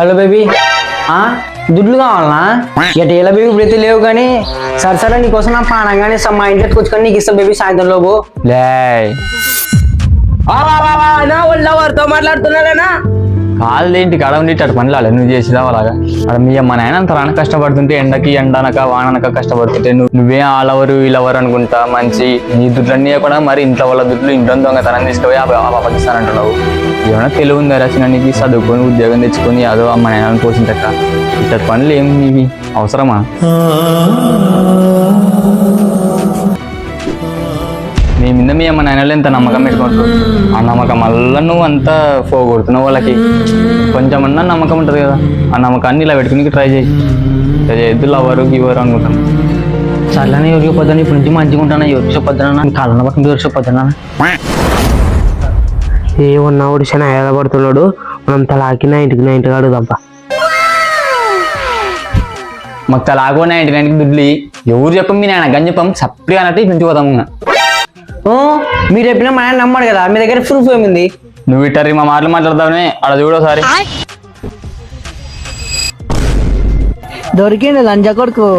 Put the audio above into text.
Hello baby, దుడ్లు కావాలనా? ఎటేలా baby ఇప్పుడైతే లేవు కానీ సరే నీకోసం నా పానంగానే మా ఇంటికి వచ్చుకొని నీకు ఇస్తాం బేబీ సాయంత్రం లోపు. లే ఎవరితో మాట్లాడుతున్నాడేనా? కాదు ఏంటి కడ ఉండి అటు పనిలాలే నువ్వు చేసిదావు అలాగా. అక్కడ మీ అమ్మ నాయన అంత రాన కష్టపడుతుంటే ఎండకి ఎండనక వాననక కష్టపడుతుంటే నువ్వే ఆలవరు వీళ్ళవరు అనుకుంటా మంచి నీ దుడ్లన్నీ కూడా మరి ఇంట్లో వాళ్ళ దుడ్లు ఇంట్లో దొంగతనం తీసుకుపోయి పాకిస్తానంటున్నావు. ఏమైనా తెలివి ఉందా రచన నీకు? చదువుకొని ఉద్యోగం తెచ్చుకొని అదో అమ్మ నాయనని పోషించక ఇట్ట పనులు ఏమి ఇవి అవసరమా? నీ మీద మీ అమ్మ నాయనలు ఎంత నమ్మకం పెట్టుకుంటారు, ఆ నమ్మకం వల్ల నువ్వు అంతా పోగొడుతున్నావు. వాళ్ళకి కొంచెమన్నా నమ్మకం ఉంటుంది కదా, ఆ నమ్మకాన్ని ఇలా పెట్టుకుని ట్రై చేయి. ఎద్దులు అవ్వరు ఇవ్వరు అనుకుంటాను. సర్లేని ఎవరు చెప్పొద్దాను, ఇప్పుడు నుంచి మంచిగా ఉంటాను. ఎవరు చెప్పొద్దునా? కాళ్ళ పక్కన ఎవరు చెప్పొద్దునా? ఏమన్నా ఒడిశాన ఎగబడుతున్నాడు. మనం తలాకినా ఇంటికి అడుగుదాంపా. మాకు తలాగో 99కి దుడ్లు ఎవరు చెప్పం మీ నాయన గని చెప్పం సప్లీ అన్నట్టు ఇంటి పోతాము. మీరు చెప్పినా మా ఆయన నమ్మాడు కదా, మీ దగ్గర ప్రూఫ్ ఏముంది? నువ్వు ఇట్టరి మా మాటలు మాట్లాడతావనే అక్కడ చూడోసారి. దొరికింది లంజ కొడుకు.